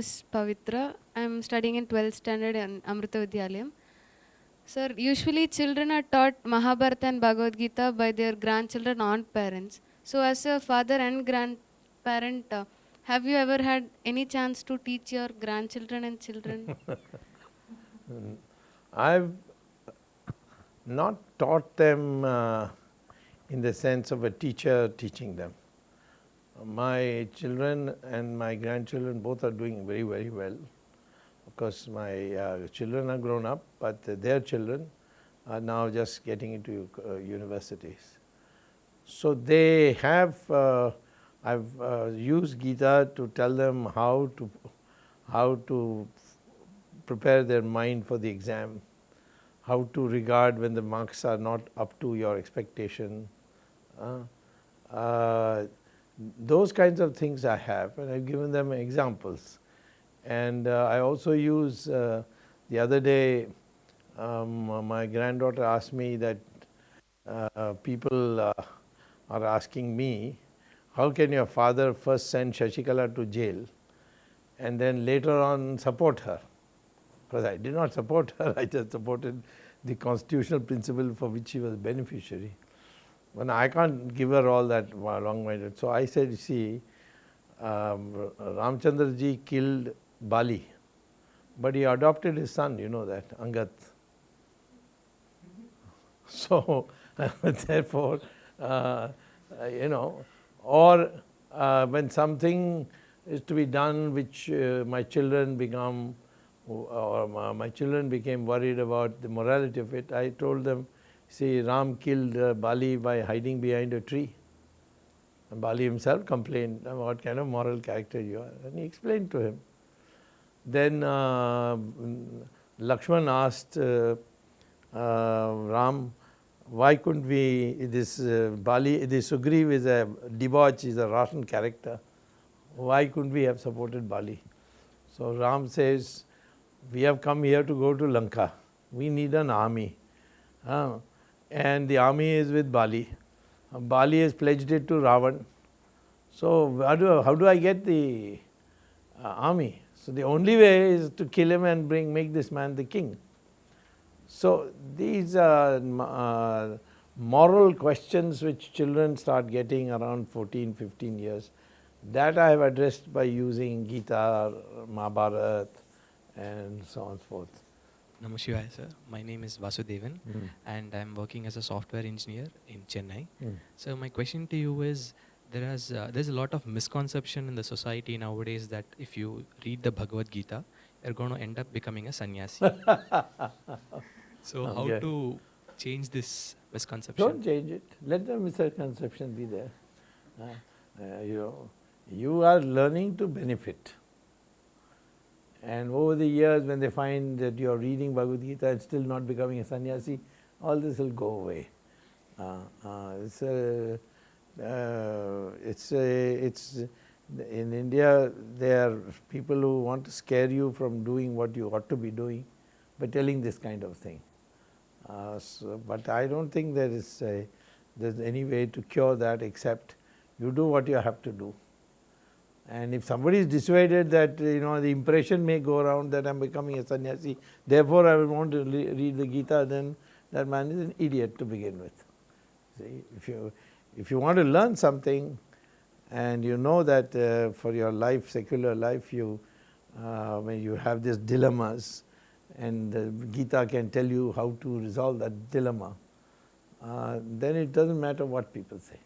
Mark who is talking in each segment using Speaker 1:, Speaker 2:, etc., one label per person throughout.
Speaker 1: is Pavitra. I am studying in 12th standard in Amrita Vidyalayam. Sir, usually children are taught Mahabharata and Bhagavad Gita by their grandchildren or parents. So, as a father and grandparent, have you ever had any chance to teach your grandchildren and children?
Speaker 2: I've not taught them in the sense of a teacher teaching them. My children and my grandchildren both are doing very, very well. Of course, my children are grown up, but their children are now just getting into universities. So they have, I've used Gita to tell them how to prepare their mind for the exam, how to regard when the marks are not up to your expectation. Those kinds of things I have, and I've given them examples. And I also use, the other day, my granddaughter asked me that people are asking me, how can your father first send Shashikala to jail and then later on support her? Because I did not support her, I just supported the constitutional principle for which she was beneficiary. But I can't give her all that long-minded. So I said, see, Ramchandra ji killed Bali, but he adopted his son, you know that, Angat. So, therefore, you know, or when something is to be done which my children become, or my children became worried about the morality of it, I told them, see, Ram killed Bali by hiding behind a tree. And Bali himself complained, what kind of moral character you are. And he explained to him. Then Lakshman asked Ram, why couldn't we, this Bali, this Sugriv is a debauch, is a rotten character. Why couldn't we have supported Bali? So Ram says, we have come here to go to Lanka. We need an army. And the army is with Bali. Bali has pledged it to Ravan. So how do I get the army? So the only way is to kill him and make this man the king. So these are moral questions which children start getting around 14, 15 years. That I have addressed by using Gita, Mahabharata, and so on and so forth.
Speaker 3: Namaskar, sir. My name is Vasudevan, and I'm working as a software engineer in Chennai. So my question to you is, there's a lot of misconception in the society nowadays that if you read the Bhagavad Gita, you're going to end up becoming a sannyasi. So how to change this misconception?
Speaker 2: Don't change it. Let the misconception be there. You are learning to benefit. And over the years, when they find that you are reading Bhagavad Gita and still not becoming a sannyasi, all this will go away. In India, there are people who want to scare you from doing what you ought to be doing by telling this kind of thing. But I don't think there's any way to cure that except you do what you have to do. And if somebody is dissuaded that the impression may go around that I am becoming a sannyasi, therefore I will want to read the Gita, then that man is an idiot to begin with. See, if you want to learn something and you know that for your life, secular life, when you have these dilemmas and the Gita can tell you how to resolve that dilemma, then it doesn't matter what people say.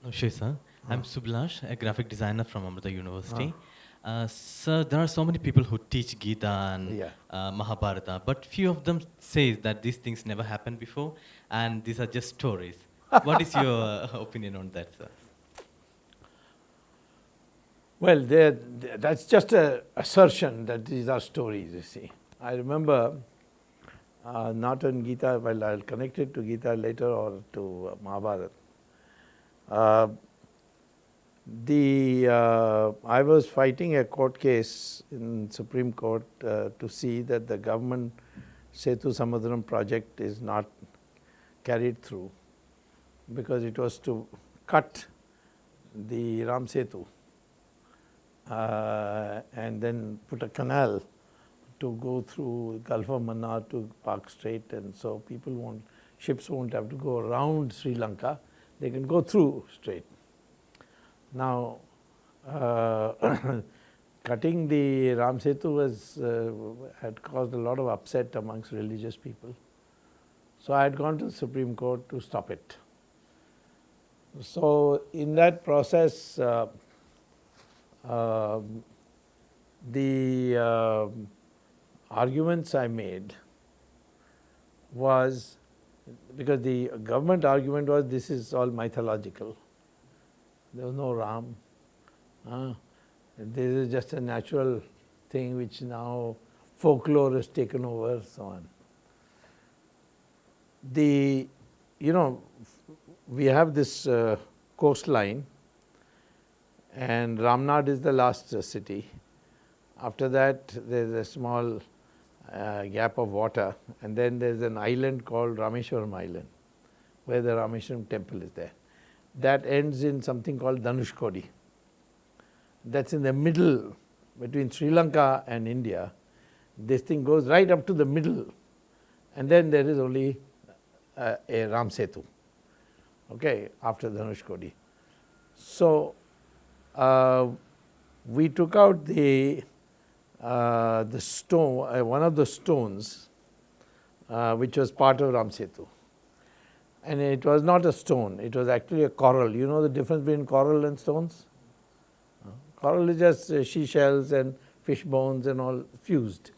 Speaker 4: No, sure, sir. I'm Sublash, a graphic designer from Amrita University. Sir, there are so many people who teach Gita and Mahabharata, but few of them say that these things never happened before and these are just stories. What is your opinion on that, sir?
Speaker 2: Well, that's just an assertion that these are stories, you see. I remember, not on Gita, well, I'll connect it to Gita later or to Mahabharata. I was fighting a court case in Supreme Court to see that the government Setu Samudram project is not carried through because it was to cut the Ram Setu. and then put a canal to go through Gulf of Mannar to Park Strait, and so ships won't have to go around Sri Lanka, they can go through straight. Now, cutting the Ram Setu had caused a lot of upset amongst religious people. So I had gone to the Supreme Court to stop it. So in that process, the arguments I made was, because the government argument was this is all mythological. There was no Ram. This is just a natural thing which now folklore has taken over, so on. We have this coastline, and Ramnad is the last city. After that, there is a small gap of water, and then there is an island called Rameshwaram Island, where the Rameshwaram temple is there. That ends in something called Dhanushkodi. That's in the middle between Sri Lanka and India. This thing goes right up to the middle, and then there is only a Ram Setu, okay, after Dhanushkodi. So we took out the stone, one of the stones, which was part of Ram Setu. And it was not a stone, it was actually a coral. You know the difference between coral and stones? Coral is just seashells and fish bones and all fused.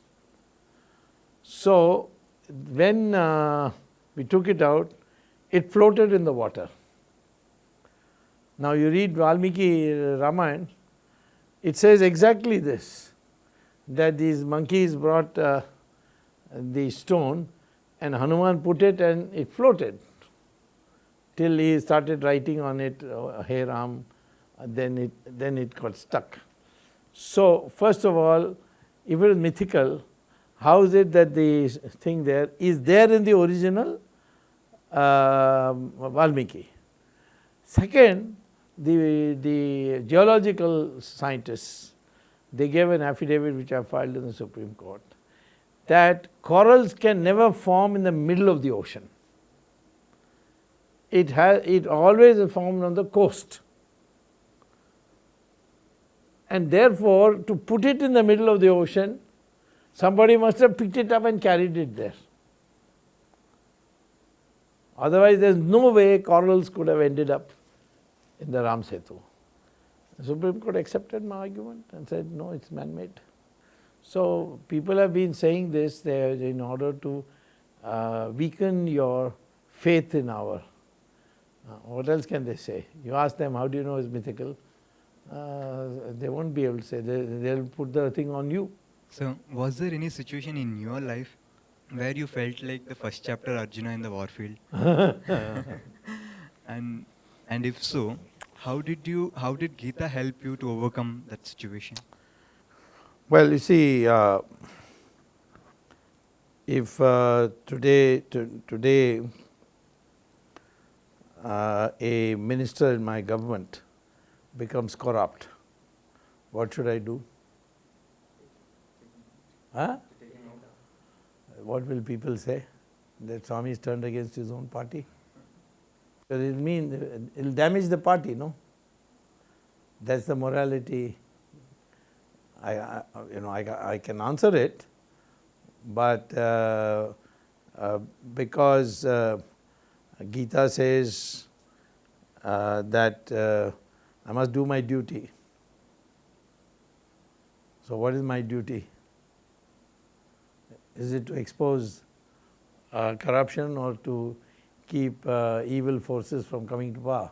Speaker 2: So when we took it out, it floated in the water. Now you read Valmiki Ramayana, it says exactly this, that these monkeys brought the stone and Hanuman put it and it floated till he started writing on it, Hey Ram, then it got stuck. So first of all, if it is mythical, how is it that the thing there is there in the original Valmiki? Second, the geological scientists, they gave an affidavit which I filed in the Supreme Court, that corals can never form in the middle of the ocean. It always is formed on the coast. And therefore, to put it in the middle of the ocean, somebody must have picked it up and carried it there. Otherwise, there is no way corals could have ended up in the Ram Setu. The Supreme Court accepted my argument and said, no, it's man-made. So people have been saying this in order to weaken your faith in our. What else can they say? You ask them, how do you know it's mythical? They won't be able to say. They'll put the thing on you.
Speaker 5: So, was there any situation in your life where you felt like the first chapter Arjuna in the warfield? And if so, how did Gita help you to overcome that situation?
Speaker 2: Well, you see, if today a minister in my government becomes corrupt, what should I do? What will people say? That Swami is turned against his own party? Because it will damage the party, no? That's the morality. I can answer it, but because Gita says that I must do my duty. So what is my duty? Is it to expose corruption or to keep evil forces from coming to power?